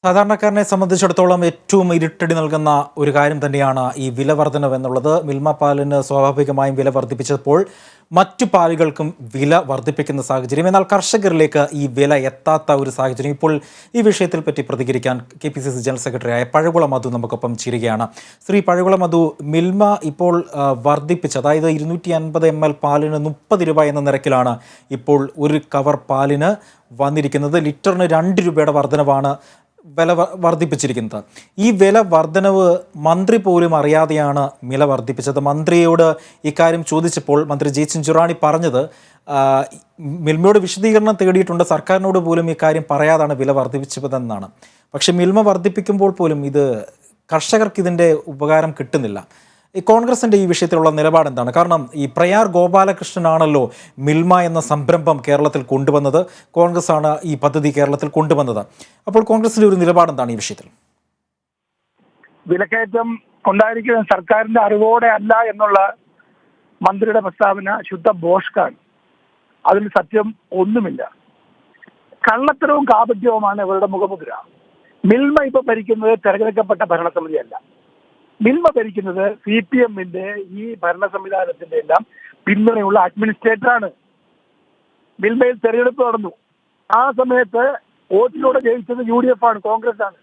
സാധാരണക്കാരനെ സംബന്ധിച്ചിടത്തോളം ഏറ്റവും ഇരുട്ടടി നൽകുന്ന ഒരു കാര്യം തന്നെയാണ് ഈ വില വർധനവ് എന്നുള്ളത്. മിൽമ പാലിന് സ്വാഭാവികമായും വില വർദ്ധിപ്പിച്ചപ്പോൾ മറ്റു പാലുകൾക്കും വില വർദ്ധിപ്പിക്കുന്ന സാഹചര്യം. എന്നാൽ കർഷകരിലേക്ക് ഈ വില എത്താത്ത ഒരു സാഹചര്യം. ഇപ്പോൾ ഈ വിഷയത്തിൽ പറ്റി പ്രതികരിക്കാൻ KPCC ജനറൽ സെക്രട്ടറിയായ പഴകുളം മധു നമുക്കൊപ്പം ചേരുകയാണ്. ശ്രീ പഴകുളം മധു, മിൽമ ഇപ്പോൾ വർദ്ധിപ്പിച്ച്, അതായത് 250 ml പാലിന് 30 രൂപ എന്ന നിരക്കിലാണ് ഇപ്പോൾ ഒരു കവർ പാലിന് വന്നിരിക്കുന്നത്. ലിറ്ററിന് 2 രൂപയുടെ വർധനവാണ് വില വർദ്ധിപ്പിച്ചിരിക്കുന്നത്. ഈ വില വർധനവ് മന്ത്രി പോലും അറിയാതെയാണ് വില വർദ്ധിപ്പിച്ചത്. മന്ത്രിയോട് ഇക്കാര്യം ചോദിച്ചപ്പോൾ മന്ത്രി ജെ ചിഞ്ചുറാണി പറഞ്ഞത് മിൽമയോട് വിശദീകരണം തേടിയിട്ടുണ്ട്, സർക്കാരിനോട് പോലും ഇക്കാര്യം പറയാതാണ് വില വർദ്ധിപ്പിച്ചതെന്നാണ്. പക്ഷെ മിൽമ വർദ്ധിപ്പിക്കുമ്പോൾ പോലും ഇത് കർഷകർക്ക് ഇതിൻ്റെ ഉപകാരം കിട്ടുന്നില്ല. ഈ കോൺഗ്രസിൻ്റെ ഈ വിഷയത്തിലുള്ള നിലപാട് എന്താണ്? കാരണം ഈ പ്രയാർ ഗോപാലകൃഷ്ണനാണല്ലോ മിൽമ എന്ന സംരംഭം കേരളത്തിൽ കൊണ്ടുവന്നത്. കോൺഗ്രസ് ആണ് ഈ പദ്ധതി കേരളത്തിൽ കൊണ്ടുവന്നത്. അപ്പോൾ കോൺഗ്രസിൻ്റെ ഒരു നിലപാട് എന്താണ് ഈ വിഷയത്തിൽ? വിലക്കയറ്റം ഉണ്ടായിരിക്കുന്നത് സർക്കാരിന്റെ അറിവോടെ അല്ല എന്നുള്ള മന്ത്രിയുടെ പ്രസ്താവന ശുദ്ധ ബോഷ്കാണ്. അതിൽ സത്യം ഒന്നുമില്ല. കള്ളത്തരവും കാപട്യവുമാണ് ഇവരുടെ മുഖമുദ്ര. മിൽമ ഇപ്പൊ ഭരിക്കുന്നത് തെരഞ്ഞെടുക്കപ്പെട്ട ഭരണസമിതിയല്ല. മിൽമ ഭരിക്കുന്നത് CPMന്റെ ഈ ഭരണ സംവിധാനത്തിന്റെ എല്ലാം പിന്തുണയുള്ള അഡ്മിനിസ്ട്രേറ്ററാണ്. മിൽമയിൽ തെരഞ്ഞെടുപ്പ് നടന്നു. ആ സമയത്ത് വോട്ടിലൂടെ ജയിച്ചത് UDF ആണ്, കോൺഗ്രസ് ആണ്.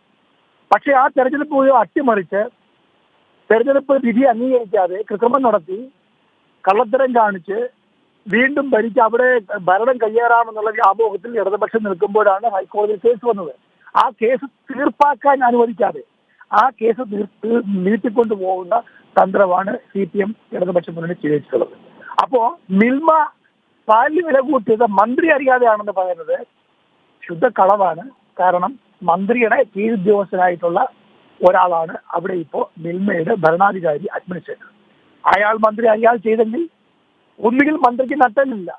പക്ഷെ ആ തെരഞ്ഞെടുപ്പ് പോയി അട്ടിമറിച്ച് തെരഞ്ഞെടുപ്പ് വിധി അംഗീകരിക്കാതെ കൃത്രിമം നടത്തി കള്ളത്തരം കാണിച്ച് വീണ്ടും ഭരിച്ച് അവിടെ ഭരണം കയ്യേറാമെന്നുള്ള വ്യാമോഹത്തിൽ ഇടതുപക്ഷം നിൽക്കുമ്പോഴാണ് ഹൈക്കോടതിയിൽ കേസ് വന്നത്. ആ കേസ് തീർപ്പാക്കാൻ അനുവദിക്കാതെ ആ കേസ് നീട്ടിക്കൊണ്ടു പോകുന്ന തന്ത്രമാണ് CPM ഇടതുപക്ഷ മുന്നണി സ്വീകരിച്ചിട്ടുള്ളത്. അപ്പോ മിൽമ പാലിന് വില കൂട്ടിയത് മന്ത്രി അറിയാതെയാണെന്ന് പറയുന്നത് ശുദ്ധ കളവാണ്. കാരണം മന്ത്രിയുടെ കീഴുദ്യോഗസ്ഥനായിട്ടുള്ള ഒരാളാണ് അവിടെ ഇപ്പോ മിൽമയുടെ ഭരണാധികാരി, അഡ്മിനിസ്ട്രേറ്റർ. അയാൾ മന്ത്രി അയാൾ ചെയ്തെങ്കിൽ ഒന്നുകിൽ മന്ത്രിക്ക് നട്ടലില്ല.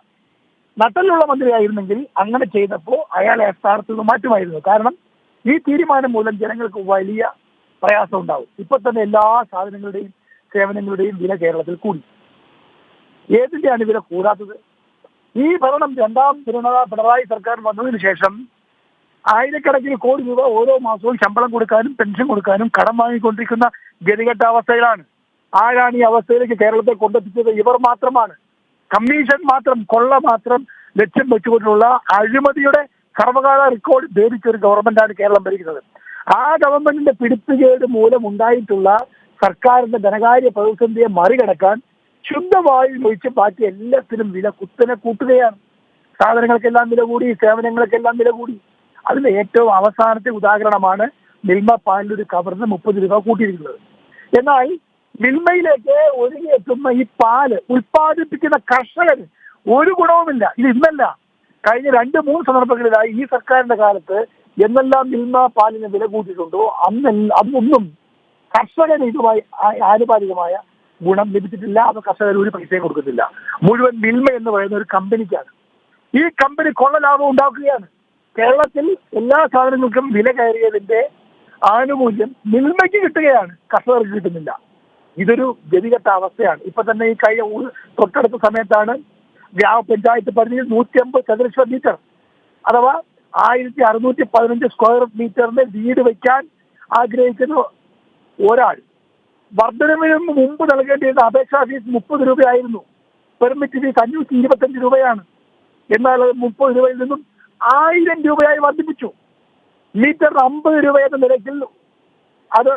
നട്ടലുള്ള മന്ത്രിയായിരുന്നെങ്കിൽ അങ്ങനെ ചെയ്തപ്പോൾ അയാളെ സ്ഥാനത്ത് നിന്ന് മാറ്റുമായിരുന്നു. കാരണം ഈ തീരുമാനം മൂലം ജനങ്ങൾക്ക് വലിയ പ്രയാസം ഉണ്ടാവും. ഇപ്പൊ തന്നെ എല്ലാ സാധനങ്ങളുടെയും സേവനങ്ങളുടെയും വില കേരളത്തിൽ കൂടി. ഏതിന്റെയാണ് വില കൂടാത്തത്? ഈ ഭരണം രണ്ടാം പിണറായി സർക്കാർ വന്നതിന് ശേഷം ആയിരക്കണക്കിന് കോടി രൂപ ഓരോ മാസവും ശമ്പളം കൊടുക്കാനും പെൻഷൻ കൊടുക്കാനും കടം വാങ്ങിക്കൊണ്ടിരിക്കുന്ന ഗതികെട്ട അവസ്ഥയിലാണ്. ആരാണ് ഈ അവസ്ഥയിലേക്ക് കേരളത്തെ കൊണ്ടെത്തിച്ചത്? ഇവർ മാത്രമാണ്. കമ്മീഷൻ മാത്രം, കൊള്ള മാത്രം ലക്ഷ്യം വെച്ചുകൊണ്ടുള്ള അഴിമതിയുടെ സർവകാല റെക്കോർഡ് ഭേദിച്ച ഒരു ഗവൺമെന്റാണ് കേരളം ഭരിക്കുന്നത്. ആ ഗവൺമെന്റിന്റെ പിടിപ്പുകേട് മൂലം ഉണ്ടായിട്ടുള്ള സർക്കാരിന്റെ ധനകാര്യ പ്രതിസന്ധിയെ മറികടക്കാൻ ശുദ്ധവായു ഒഴിച്ച് ബാക്കി എല്ലാത്തിനും വില കുത്തനെ കൂട്ടുകയാണ്. സാധനങ്ങൾക്കെല്ലാം വില കൂടി, സേവനങ്ങൾക്കെല്ലാം വില കൂടി. അതിന്റെ ഏറ്റവും അവസാനത്തെ ഉദാഹരണമാണ് മിൽമ പാലിന്റെ ഒരു കവറിന് 30 രൂപ കൂട്ടിയിരിക്കുന്നത്. എന്നാൽ മിൽമയിലേക്ക് ഒഴുകിയെത്തുന്ന ഈ പാല് ഉൽപ്പാദിപ്പിക്കുന്ന കർഷകന് ഒരു ഗുണവുമില്ല. ഇത് ഇന്നല്ല, കഴിഞ്ഞ 2-3 സന്ദർഭങ്ങളിലായി ഈ സർക്കാരിന്റെ കാലത്ത് എന്നെല്ലാം മിൽമ പാലിന് വില കൂട്ടിയിട്ടുണ്ടോ അന്നൊന്നും കർഷകന് ഇതുമായി ആനുപാതികമായ ഗുണം ലഭിച്ചിട്ടില്ല. അത് കർഷകർ ഒരു പൈസയും കൊടുക്കുന്നില്ല. മുഴുവൻ മിൽമ എന്ന് പറയുന്ന ഒരു കമ്പനിക്കാണ്. ഈ കമ്പനി കൊള്ള ലാഭം ഉണ്ടാക്കുകയാണ്. കേരളത്തിൽ എല്ലാ സാധനങ്ങൾക്കും വില കയറിയതിന്റെ ആനുകൂല്യം മിൽമയ്ക്ക് കിട്ടുകയാണ്, കർഷകർക്ക് കിട്ടുന്നില്ല. ഇതൊരു ഗതികെട്ട അവസ്ഥയാണ്. ഇപ്പൊ തന്നെ ഈ കഴിഞ്ഞ തൊട്ടടുത്ത സമയത്താണ് ഗ്രാമപഞ്ചായത്ത് പരിധിയിൽ 150 ചതുരശ്ര മീറ്റർ അഥവാ 1615 സ്ക്വയർ മീറ്ററിന്റെ വീട് വയ്ക്കാൻ ആഗ്രഹിക്കുന്ന ഒരാൾ വർധനവിന് മുമ്പ് നൽകേണ്ടിയിരുന്ന അപേക്ഷാ ഫീസ് 30 രൂപയായിരുന്നു. പെർമിറ്റ് ഫീസ് 525 രൂപയാണ്. എന്നാൽ അത് 30 രൂപയിൽ നിന്നും 1000 രൂപയായി വർദ്ധിപ്പിച്ചു. മീറ്ററിന് 50 രൂപ എന്ന നിരക്കിൽ അത്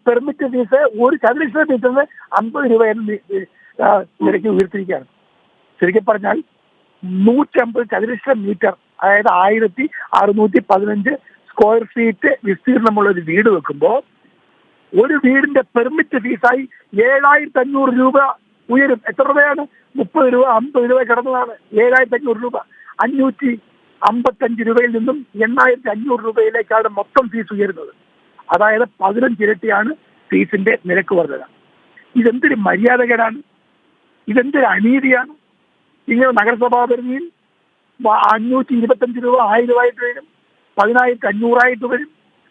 പെർമിറ്റ് ഫീസ് ഒരു ചതുരശ്ര മീറ്ററിന് 50 രൂപ എന്ന നിരക്കിൽ ഉയർത്തിയിരിക്കുകയാണ്. ശരിക്കും പറഞ്ഞാൽ 150 ചതുരശ്ര മീറ്റർ, അതായത് 1615 സ്ക്വയർ ഫീറ്റ് വിസ്തീർണമുള്ള ഒരു വീട് വെക്കുമ്പോൾ ഒരു വീടിന്റെ പെർമിറ്റ് ഫീസായി 7500 രൂപ ഉയരും. എത്ര രൂപയാണ്? 30 രൂപ 50 രൂപ കിടന്നതാണ്. 7500 രൂപ 555 രൂപയിൽ നിന്നും 8500 രൂപയിലേക്കാണ് മൊത്തം ഫീസ് ഉയരുന്നത്. അതായത് 15 ഇരട്ടിയാണ് ഫീസിന്റെ നിരക്ക് വർധന. ഇതെന്തൊരു മര്യാദകേടാണ്, ഇതെന്തൊരു അനീതിയാണ്. ഇങ്ങനെ നഗരസഭാ പരിധിയിൽ 525 രൂപ 1000 രൂപയായിട്ട് വരും, 10500 വരും,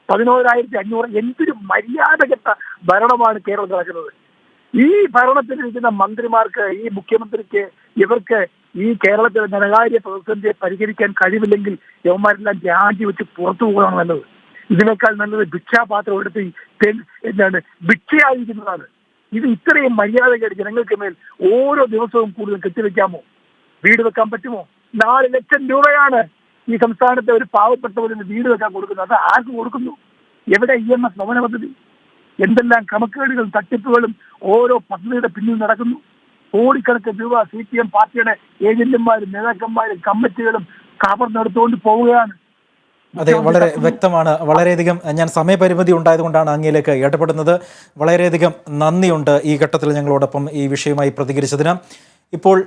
11500. എന്തൊരു മര്യാദകെട്ട ഭരണമാണ് കേരളത്തിൽ നടക്കുന്നത്. ഈ ഭരണത്തിലിരിക്കുന്ന മന്ത്രിമാർക്ക്, ഈ മുഖ്യമന്ത്രിക്ക്, ഇവർക്ക് ഈ കേരളത്തിലെ ധനകാര്യ പ്രതിസന്ധിയെ പരിഹരിക്കാൻ കഴിവില്ലെങ്കിൽ യവന്മാരെല്ലാം രാജിവെച്ച് പുറത്തു പോകണം നല്ലത്. ഇതിനേക്കാൾ നല്ലത് ഭിക്ഷാപാത്രം എടുത്ത് എന്താണ് ഭിക്ഷയായിരിക്കുന്നതാണ്. ഇത് ഇത്രയും മര്യാദകേട് ജനങ്ങൾക്ക് മേൽ ഓരോ ദിവസവും കൂടുതൽ കെട്ടിവെക്കാമോ? വീട് വെക്കാൻ പറ്റുമോ? 4 ലക്ഷം രൂപയാണ് ഈ സംസ്ഥാനത്തെ ഒരു പാവപ്പെട്ടവരിന് വീട് വെക്കാൻ കൊടുക്കുന്നത്. അത് ആർക്ക് കൊടുക്കുന്നു? എവിടെ EMS ഭവന പദ്ധതി? എന്തെല്ലാം ക്രമക്കേടുകളും തട്ടിപ്പുകളും ഓരോ പദ്ധതിയുടെ പിന്നിൽ നടക്കുന്നു. കോടിക്കണക്കിന് രൂപ CPM പാർട്ടിയുടെ ഏജന്റുമാരും നേതാക്കന്മാരും കമ്മിറ്റികളും കവർന്നെടുത്തുകൊണ്ട് പോവുകയാണ്. അതെ, വളരെ വ്യക്തമാണ്. വളരെയധികം ഞാൻ സമയപരിമിതി ഉണ്ടായതുകൊണ്ടാണ് അങ്ങയിലേക്ക് ഇടപെടുന്നത്. വളരെയധികം നന്ദിയുണ്ട് ഈ ഘട്ടത്തിൽ ഞങ്ങളോടൊപ്പം ഈ വിഷയമായി പ്രതികരിച്ചതിന്. ഇപ്പോൾ